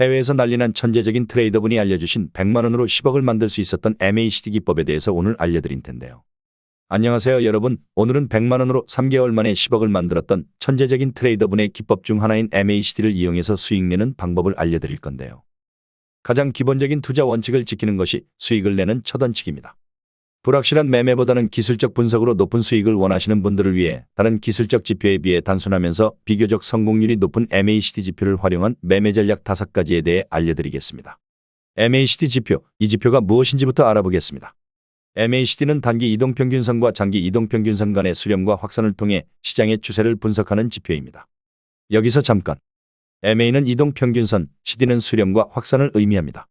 해외에서 난리난 천재적인 트레이더분이 알려주신 100만원으로 10억을 만들 수 있었던 MACD 기법에 대해서 오늘 알려드릴 텐데요. 안녕하세요 여러분. 오늘은 100만원으로 3개월 만에 10억을 만들었던 천재적인 트레이더분의 기법 중 하나인 MACD를 이용해서 수익 내는 방법을 알려드릴 건데요. 가장 기본적인 투자 원칙을 지키는 것이 수익을 내는 첫 원칙입니다. 불확실한 매매보다는 기술적 분석으로 높은 수익을 원하시는 분들을 위해 다른 기술적 지표에 비해 단순하면서 비교적 성공률이 높은 MACD 지표를 활용한 매매 전략 5가지에 대해 알려드리겠습니다. MACD 지표, 이 지표가 무엇인지부터 알아보겠습니다. MACD는 단기 이동평균선과 장기 이동평균선 간의 수렴과 확산을 통해 시장의 추세를 분석하는 지표입니다. 여기서 잠깐. MA는 이동평균선, CD는 수렴과 확산을 의미합니다.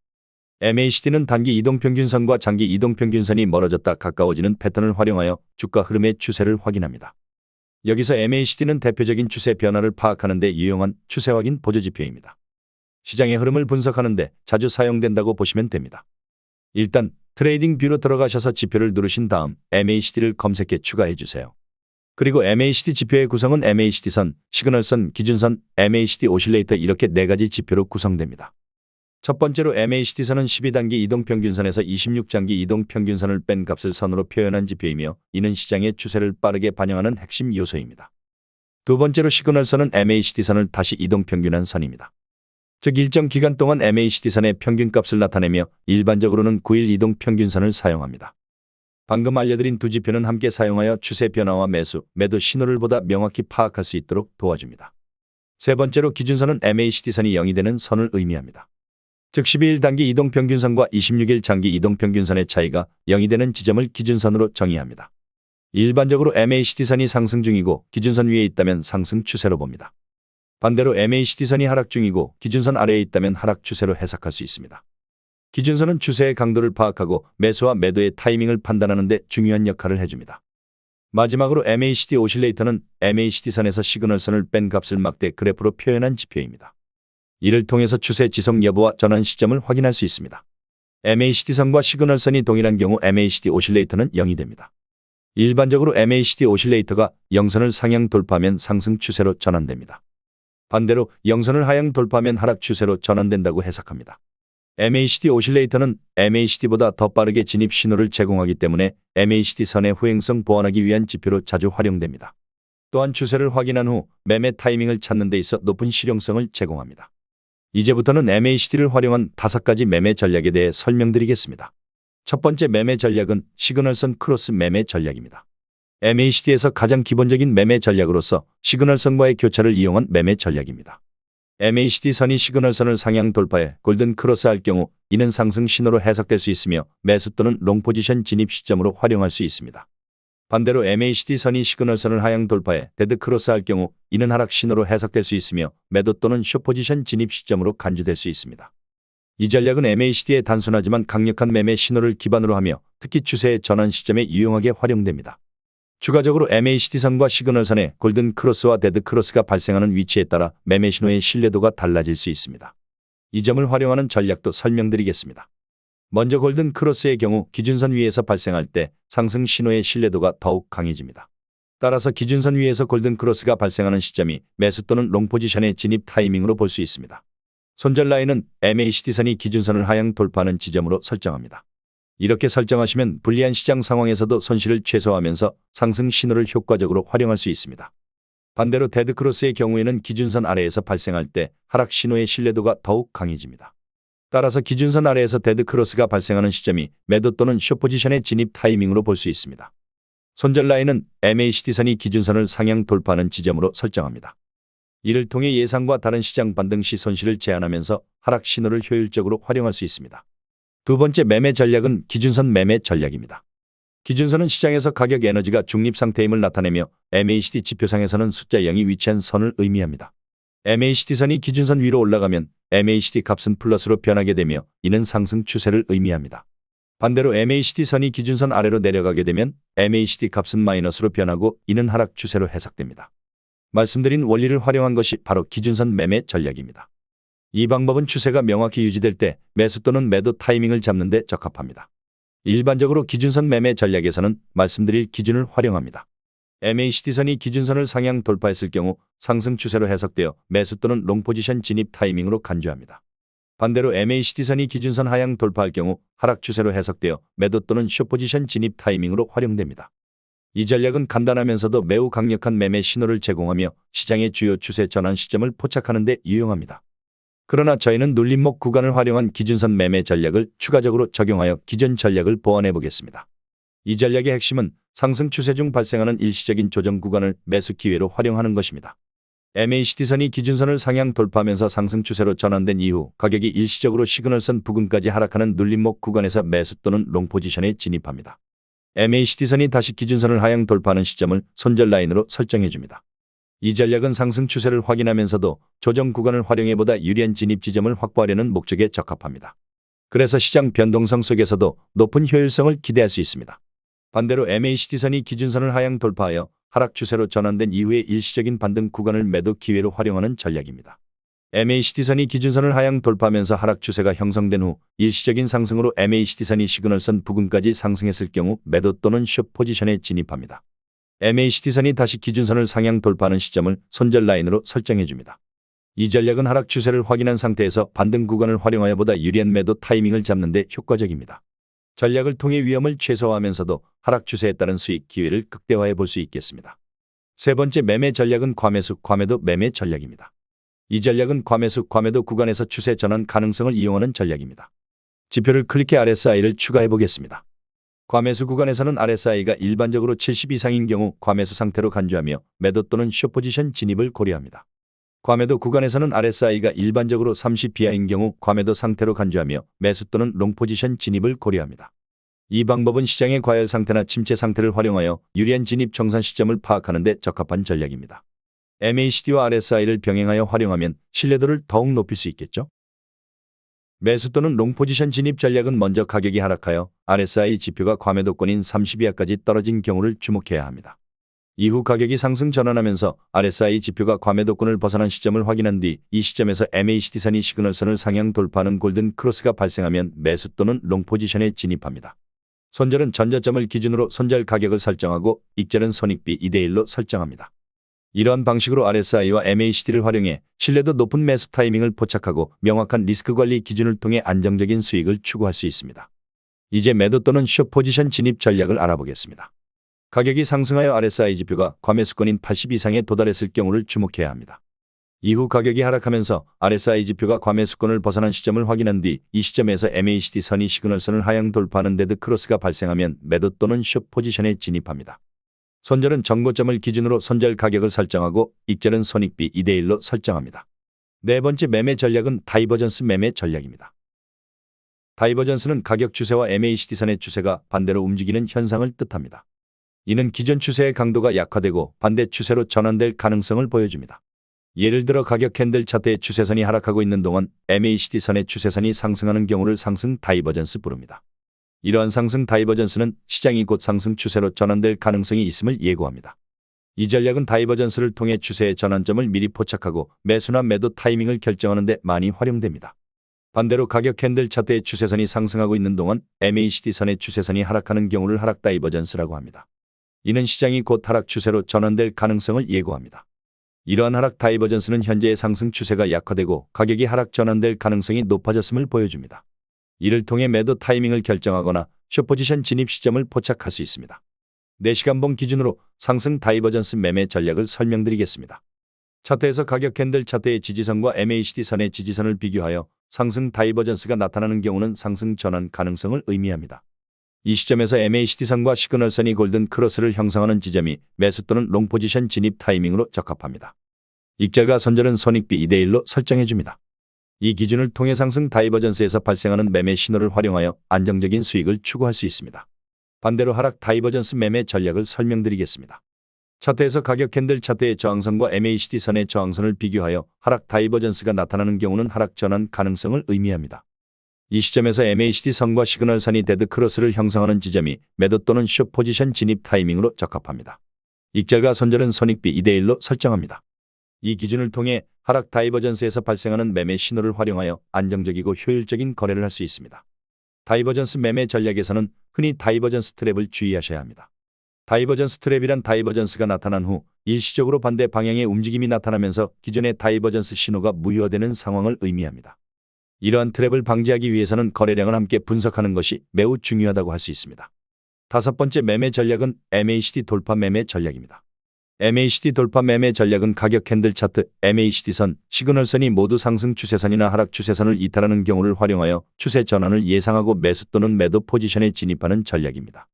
MACD는 단기 이동평균선과 장기 이동평균선이 멀어졌다 가까워지는 패턴을 활용하여 주가 흐름의 추세를 확인합니다. 여기서 MACD는 대표적인 추세 변화를 파악하는 데 유용한 추세 확인 보조지표입니다. 시장의 흐름을 분석하는 데 자주 사용된다고 보시면 됩니다. 일단 트레이딩 뷰로 들어가셔서 지표를 누르신 다음 MACD를 검색해 추가해 주세요. 그리고 MACD 지표의 구성은 MACD선, 시그널선, 기준선, MACD 오실레이터 이렇게 4가지 지표로 구성됩니다. 첫 번째로 MACD선은 12단기 이동평균선에서 26장기 이동평균선을 뺀 값을 선으로 표현한 지표이며 이는 시장의 추세를 빠르게 반영하는 핵심 요소입니다. 두 번째로 시그널선은 MACD선을 다시 이동평균한 선입니다. 즉 일정 기간 동안 MACD선의 평균값을 나타내며 일반적으로는 9일 이동평균선을 사용합니다. 방금 알려드린 두 지표는 함께 사용하여 추세 변화와 매수, 매도 신호를 보다 명확히 파악할 수 있도록 도와줍니다. 세 번째로 기준선은 MACD선이 0이 되는 선을 의미합니다. 즉 12일 단기 이동평균선과 26일 장기 이동평균선의 차이가 0이 되는 지점을 기준선으로 정의합니다. 일반적으로 MACD선이 상승 중이고 기준선 위에 있다면 상승 추세로 봅니다. 반대로 MACD선이 하락 중이고 기준선 아래에 있다면 하락 추세로 해석할 수 있습니다. 기준선은 추세의 강도를 파악하고 매수와 매도의 타이밍을 판단하는 데 중요한 역할을 해줍니다. 마지막으로 MACD 오실레이터는 MACD선에서 시그널선을 뺀 값을 막대 그래프로 표현한 지표입니다. 이를 통해서 추세 지속 여부와 전환 시점을 확인할 수 있습니다. MACD선과 시그널선이 동일한 경우 MACD 오실레이터는 0이 됩니다. 일반적으로 MACD 오실레이터가 0선을 상향 돌파하면 상승 추세로 전환됩니다. 반대로 0선을 하향 돌파하면 하락 추세로 전환된다고 해석합니다. MACD 오실레이터는 MACD보다 더 빠르게 진입 신호를 제공하기 때문에 MACD선의 후행성 보완하기 위한 지표로 자주 활용됩니다. 또한 추세를 확인한 후 매매 타이밍을 찾는 데 있어 높은 실용성을 제공합니다. 이제부터는 MACD를 활용한 5가지 매매 전략에 대해 설명드리겠습니다. 첫 번째 매매 전략은 시그널선 크로스 매매 전략입니다. MACD에서 가장 기본적인 매매 전략으로서 시그널선과의 교차를 이용한 매매 전략입니다. MACD선이 시그널선을 상향 돌파해 골든 크로스할 경우 이는 상승 신호로 해석될 수 있으며 매수 또는 롱 포지션 진입 시점으로 활용할 수 있습니다. 반대로 MACD선이 시그널선을 하향 돌파해 데드 크로스할 경우 이는 하락 신호로 해석될 수 있으며 매도 또는 숏 포지션 진입 시점으로 간주될 수 있습니다. 이 전략은 MACD의 단순하지만 강력한 매매 신호를 기반으로 하며 특히 추세의 전환 시점에 유용하게 활용됩니다. 추가적으로 MACD선과 시그널선의 골든 크로스와 데드 크로스가 발생하는 위치에 따라 매매 신호의 신뢰도가 달라질 수 있습니다. 이 점을 활용하는 전략도 설명드리겠습니다. 먼저 골든 크로스의 경우 기준선 위에서 발생할 때 상승 신호의 신뢰도가 더욱 강해집니다. 따라서 기준선 위에서 골든 크로스가 발생하는 시점이 매수 또는 롱 포지션의 진입 타이밍으로 볼 수 있습니다. 손절 라인은 MACD선이 기준선을 하향 돌파하는 지점으로 설정합니다. 이렇게 설정하시면 불리한 시장 상황에서도 손실을 최소화하면서 상승 신호를 효과적으로 활용할 수 있습니다. 반대로 데드 크로스의 경우에는 기준선 아래에서 발생할 때 하락 신호의 신뢰도가 더욱 강해집니다. 따라서 기준선 아래에서 데드 크로스가 발생하는 시점이 매도 또는 숏 포지션의 진입 타이밍으로 볼 수 있습니다. 손절 라인은 MACD선이 기준선을 상향 돌파하는 지점으로 설정합니다. 이를 통해 예상과 다른 시장 반등 시 손실을 제한하면서 하락 신호를 효율적으로 활용할 수 있습니다. 두 번째 매매 전략은 기준선 매매 전략입니다. 기준선은 시장에서 가격 에너지가 중립 상태임을 나타내며 MACD 지표상에서는 숫자 0이 위치한 선을 의미합니다. MACD선이 기준선 위로 올라가면 MACD 값은 플러스로 변하게 되며 이는 상승 추세를 의미합니다. 반대로 MACD선이 기준선 아래로 내려가게 되면 MACD 값은 마이너스로 변하고 이는 하락 추세로 해석됩니다. 말씀드린 원리를 활용한 것이 바로 기준선 매매 전략입니다. 이 방법은 추세가 명확히 유지될 때 매수 또는 매도 타이밍을 잡는 데 적합합니다. 일반적으로 기준선 매매 전략에서는 말씀드릴 기준을 활용합니다. MACD선이 기준선을 상향 돌파했을 경우 상승 추세로 해석되어 매수 또는 롱 포지션 진입 타이밍으로 간주합니다. 반대로 MACD선이 기준선 하향 돌파할 경우 하락 추세로 해석되어 매도 또는 숏포지션 진입 타이밍으로 활용됩니다. 이 전략은 간단하면서도 매우 강력한 매매 신호를 제공하며 시장의 주요 추세 전환 시점을 포착하는 데 유용합니다. 그러나 저희는 눌림목 구간을 활용한 기준선 매매 전략을 추가적으로 적용하여 기존 전략을 보완해 보겠습니다. 이 전략의 핵심은 상승 추세 중 발생하는 일시적인 조정 구간을 매수 기회로 활용하는 것입니다. MACD선이 기준선을 상향 돌파하면서 상승 추세로 전환된 이후 가격이 일시적으로 시그널선 부근까지 하락하는 눌림목 구간에서 매수 또는 롱 포지션에 진입합니다. MACD선이 다시 기준선을 하향 돌파하는 시점을 손절 라인으로 설정해줍니다. 이 전략은 상승 추세를 확인하면서도 조정 구간을 활용해 보다 유리한 진입 지점을 확보하려는 목적에 적합합니다. 그래서 시장 변동성 속에서도 높은 효율성을 기대할 수 있습니다. 반대로 MACD선이 기준선을 하향 돌파하여 하락 추세로 전환된 이후의 일시적인 반등 구간을 매도 기회로 활용하는 전략입니다. MACD선이 기준선을 하향 돌파하면서 하락 추세가 형성된 후 일시적인 상승으로 MACD선이 시그널선 부근까지 상승했을 경우 매도 또는 숏 포지션에 진입합니다. MACD선이 다시 기준선을 상향 돌파하는 시점을 손절 라인으로 설정해줍니다. 이 전략은 하락 추세를 확인한 상태에서 반등 구간을 활용하여 보다 유리한 매도 타이밍을 잡는 데 효과적입니다. 전략을 통해 위험을 최소화하면서도 하락 추세에 따른 수익 기회를 극대화해 볼 수 있겠습니다. 세 번째 매매 전략은 과매수, 과매도 매매 전략입니다. 이 전략은 과매수, 과매도 구간에서 추세 전환 가능성을 이용하는 전략입니다. 지표를 클릭해 RSI를 추가해 보겠습니다. 과매수 구간에서는 RSI가 일반적으로 70 이상인 경우 과매수 상태로 간주하며 매도 또는 숏 포지션 진입을 고려합니다. 과매도 구간에서는 RSI가 일반적으로 30 이하인 경우 과매도 상태로 간주하며 매수 또는 롱 포지션 진입을 고려합니다. 이 방법은 시장의 과열 상태나 침체 상태를 활용하여 유리한 진입 정산 시점을 파악하는 데 적합한 전략입니다. MACD와 RSI를 병행하여 활용하면 신뢰도를 더욱 높일 수 있겠죠? 매수 또는 롱 포지션 진입 전략은 먼저 가격이 하락하여 RSI 지표가 과매도권인 30 이하까지 떨어진 경우를 주목해야 합니다. 이후 가격이 상승 전환하면서 RSI 지표가 과매도권을 벗어난 시점을 확인한 뒤 이 시점에서 MACD선이 시그널선을 상향 돌파하는 골든 크로스가 발생하면 매수 또는 롱 포지션에 진입합니다. 손절은 전저점을 기준으로 손절 가격을 설정하고 익절은 손익비 2대1로 설정합니다. 이러한 방식으로 RSI와 MACD를 활용해 신뢰도 높은 매수 타이밍을 포착하고 명확한 리스크 관리 기준을 통해 안정적인 수익을 추구할 수 있습니다. 이제 매도 또는 숏 포지션 진입 전략을 알아보겠습니다. 가격이 상승하여 RSI 지표가 과매수권인 80 이상에 도달했을 경우를 주목해야 합니다. 이후 가격이 하락하면서 RSI 지표가 과매수권을 벗어난 시점을 확인한 뒤 이 시점에서 MACD선이 시그널선을 하향 돌파하는 데드 크로스가 발생하면 매도 또는 숏 포지션에 진입합니다. 손절은 전고점을 기준으로 손절 가격을 설정하고 익절은 손익비 2대1로 설정합니다. 네 번째 매매 전략은 다이버전스 매매 전략입니다. 다이버전스는 가격 추세와 MACD선의 추세가 반대로 움직이는 현상을 뜻합니다. 이는 기존 추세의 강도가 약화되고 반대 추세로 전환될 가능성을 보여줍니다. 예를 들어 가격 캔들 차트의 추세선이 하락하고 있는 동안 MACD선의 추세선이 상승하는 경우를 상승 다이버전스 부릅니다. 이러한 상승 다이버전스는 시장이 곧 상승 추세로 전환될 가능성이 있음을 예고합니다. 이 전략은 다이버전스를 통해 추세의 전환점을 미리 포착하고 매수나 매도 타이밍을 결정하는 데 많이 활용됩니다. 반대로 가격 캔들 차트의 추세선이 상승하고 있는 동안 MACD선의 추세선이 하락하는 경우를 하락 다이버전스라고 합니다. 이는 시장이 곧 하락 추세로 전환될 가능성을 예고합니다. 이러한 하락 다이버전스는 현재의 상승 추세가 약화되고 가격이 하락 전환될 가능성이 높아졌음을 보여줍니다. 이를 통해 매도 타이밍을 결정하거나 숏포지션 진입 시점을 포착할 수 있습니다. 4시간봉 기준으로 상승 다이버전스 매매 전략을 설명드리겠습니다. 차트에서 가격 캔들 차트의 지지선과 MACD선의 지지선을 비교하여 상승 다이버전스가 나타나는 경우는 상승 전환 가능성을 의미합니다. 이 시점에서 MACD선과 시그널선이 골든 크로스를 형성하는 지점이 매수 또는 롱 포지션 진입 타이밍으로 적합합니다. 익절과 손절은 손익비 2대1로 설정해줍니다. 이 기준을 통해 상승 다이버전스에서 발생하는 매매 신호를 활용하여 안정적인 수익을 추구할 수 있습니다. 반대로 하락 다이버전스 매매 전략을 설명드리겠습니다. 차트에서 가격 캔들 차트의 저항선과 MACD선의 저항선을 비교하여 하락 다이버전스가 나타나는 경우는 하락 전환 가능성을 의미합니다. 이 시점에서 MACD선과 시그널선이 데드 크로스를 형성하는 지점이 매도 또는 숏 포지션 진입 타이밍으로 적합합니다. 익절과 손절은 손익비 2대1로 설정합니다. 이 기준을 통해 하락 다이버전스에서 발생하는 매매 신호를 활용하여 안정적이고 효율적인 거래를 할 수 있습니다. 다이버전스 매매 전략에서는 흔히 다이버전스 트랩을 주의하셔야 합니다. 다이버전스 트랩이란 다이버전스가 나타난 후 일시적으로 반대 방향의 움직임이 나타나면서 기존의 다이버전스 신호가 무효화되는 상황을 의미합니다. 이러한 트랩을 방지하기 위해서는 거래량을 함께 분석하는 것이 매우 중요하다고 할 수 있습니다. 다섯 번째 매매 전략은 MACD 돌파 매매 전략입니다. MACD 돌파 매매 전략은 가격 캔들 차트, MACD선, 시그널선이 모두 상승 추세선이나 하락 추세선을 이탈하는 경우를 활용하여 추세 전환을 예상하고 매수 또는 매도 포지션에 진입하는 전략입니다.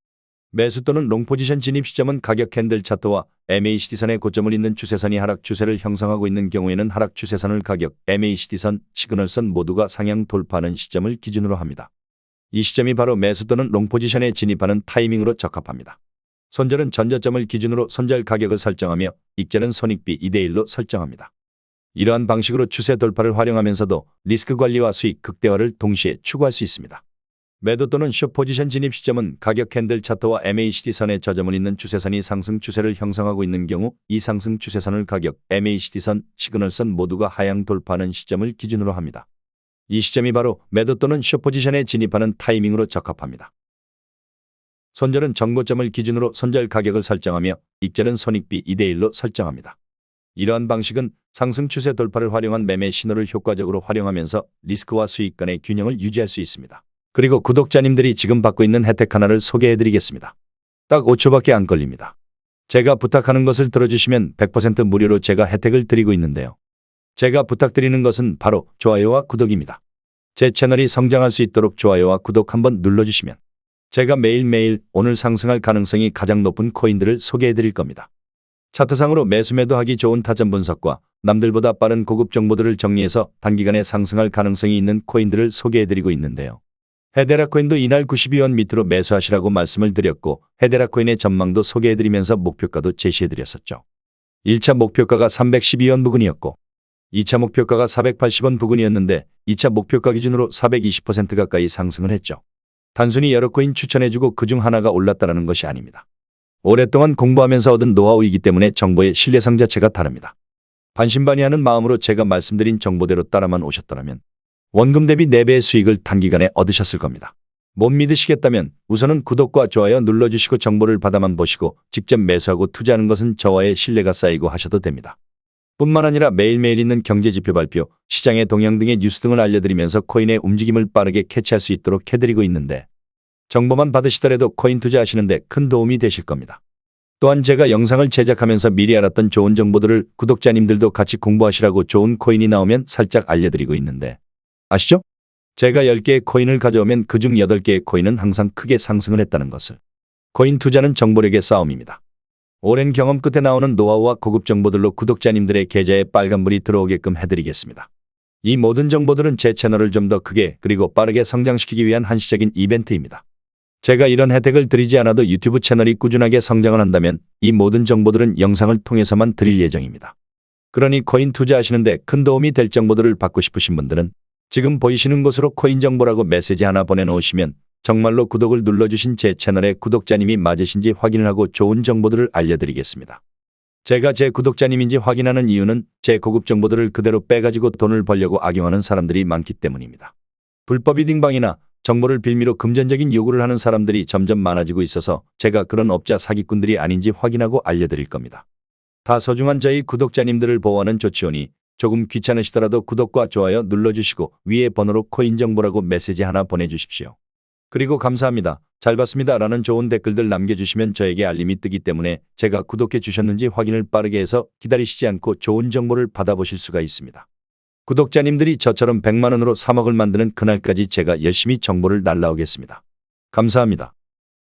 매수 또는 롱 포지션 진입 시점은 가격 캔들 차트와 MACD선의 고점을 잇는 추세선이 하락 추세를 형성하고 있는 경우에는 하락 추세선을 가격, MACD선, 시그널선 모두가 상향 돌파하는 시점을 기준으로 합니다. 이 시점이 바로 매수 또는 롱 포지션에 진입하는 타이밍으로 적합합니다. 손절은 전저점을 기준으로 손절 가격을 설정하며 익절은 손익비 2대1로 설정합니다. 이러한 방식으로 추세 돌파를 활용하면서도 리스크 관리와 수익 극대화를 동시에 추구할 수 있습니다. 매도 또는 숏 포지션 진입 시점은 가격 캔들 차트와 MACD선의 저점을 잇는 추세선이 상승 추세를 형성하고 있는 경우 이 상승 추세선을 가격, MACD선, 시그널선 모두가 하향 돌파하는 시점을 기준으로 합니다. 이 시점이 바로 매도 또는 숏 포지션에 진입하는 타이밍으로 적합합니다. 손절은 정고점을 기준으로 손절 가격을 설정하며 익절은 손익비 2대1로 설정합니다. 이러한 방식은 상승 추세 돌파를 활용한 매매 신호를 효과적으로 활용하면서 리스크와 수익 간의 균형을 유지할 수 있습니다. 그리고 구독자님들이 지금 받고 있는 혜택 하나를 소개해드리겠습니다. 딱 5초밖에 안 걸립니다. 제가 부탁하는 것을 들어주시면 100% 무료로 제가 혜택을 드리고 있는데요. 제가 부탁드리는 것은 바로 좋아요와 구독입니다. 제 채널이 성장할 수 있도록 좋아요와 구독 한번 눌러주시면 제가 매일매일 오늘 상승할 가능성이 가장 높은 코인들을 소개해 드릴 겁니다. 차트상으로 매수 매도하기 좋은 타점 분석과 남들보다 빠른 고급 정보들을 정리해서 단기간에 상승할 가능성이 있는 코인들을 소개해 드리고 있는데요. 헤데라 코인도 이날 92원 밑으로 매수하시라고 말씀을 드렸고 헤데라 코인의 전망도 소개해 드리면서 목표가도 제시해 드렸었죠. 1차 목표가가 312원 부근이었고 2차 목표가가 480원 부근이었는데 2차 목표가 기준으로 420% 가까이 상승을 했죠. 단순히 여러 코인 추천해주고 그중 하나가 올랐다는 것이 아닙니다. 오랫동안 공부하면서 얻은 노하우이기 때문에 정보의 신뢰성 자체가 다릅니다. 반신반의하는 마음으로 제가 말씀드린 정보대로 따라만 오셨더라면 원금 대비 4배의 수익을 단기간에 얻으셨을 겁니다. 못 믿으시겠다면 우선은 구독과 좋아요 눌러주시고 정보를 받아만 보시고 직접 매수하고 투자하는 것은 저와의 신뢰가 쌓이고 하셔도 됩니다. 뿐만 아니라 매일매일 있는 경제지표 발표, 시장의 동향 등의 뉴스 등을 알려드리면서 코인의 움직임을 빠르게 캐치할 수 있도록 해드리고 있는데 정보만 받으시더라도 코인 투자하시는데 큰 도움이 되실 겁니다. 또한 제가 영상을 제작하면서 미리 알았던 좋은 정보들을 구독자님들도 같이 공부하시라고 좋은 코인이 나오면 살짝 알려드리고 있는데 아시죠? 제가 10개의 코인을 가져오면 그중 8개의 코인은 항상 크게 상승을 했다는 것을. 코인 투자는 정보력의 싸움입니다. 오랜 경험 끝에 나오는 노하우와 고급 정보들로 구독자님들의 계좌에 빨간불이 들어오게끔 해드리겠습니다. 이 모든 정보들은 제 채널을 좀 더 크게 그리고 빠르게 성장시키기 위한 한시적인 이벤트입니다. 제가 이런 혜택을 드리지 않아도 유튜브 채널이 꾸준하게 성장을 한다면 이 모든 정보들은 영상을 통해서만 드릴 예정입니다. 그러니 코인 투자하시는데 큰 도움이 될 정보들을 받고 싶으신 분들은 지금 보이시는 곳으로 코인 정보라고 메시지 하나 보내놓으시면 정말로 구독을 눌러주신 제 채널의 구독자님이 맞으신지 확인을 하고 좋은 정보들을 알려드리겠습니다. 제가 제 구독자님인지 확인하는 이유는 제 고급 정보들을 그대로 빼가지고 돈을 벌려고 악용하는 사람들이 많기 때문입니다. 불법 이딩방이나 정보를 빌미로 금전적인 요구를 하는 사람들이 점점 많아지고 있어서 제가 그런 업자 사기꾼들이 아닌지 확인하고 알려드릴 겁니다. 다 소중한 저희 구독자님들을 보호하는 조치오니 조금 귀찮으시더라도 구독과 좋아요 눌러주시고 위에 번호로 코인 정보라고 메시지 하나 보내주십시오. 그리고 감사합니다, 잘 봤습니다 라는 좋은 댓글들 남겨주시면 저에게 알림이 뜨기 때문에 제가 구독해 주셨는지 확인을 빠르게 해서 기다리시지 않고 좋은 정보를 받아보실 수가 있습니다. 구독자님들이 저처럼 100만 원으로 3억을 만드는 그날까지 제가 열심히 정보를 날라오겠습니다. 감사합니다.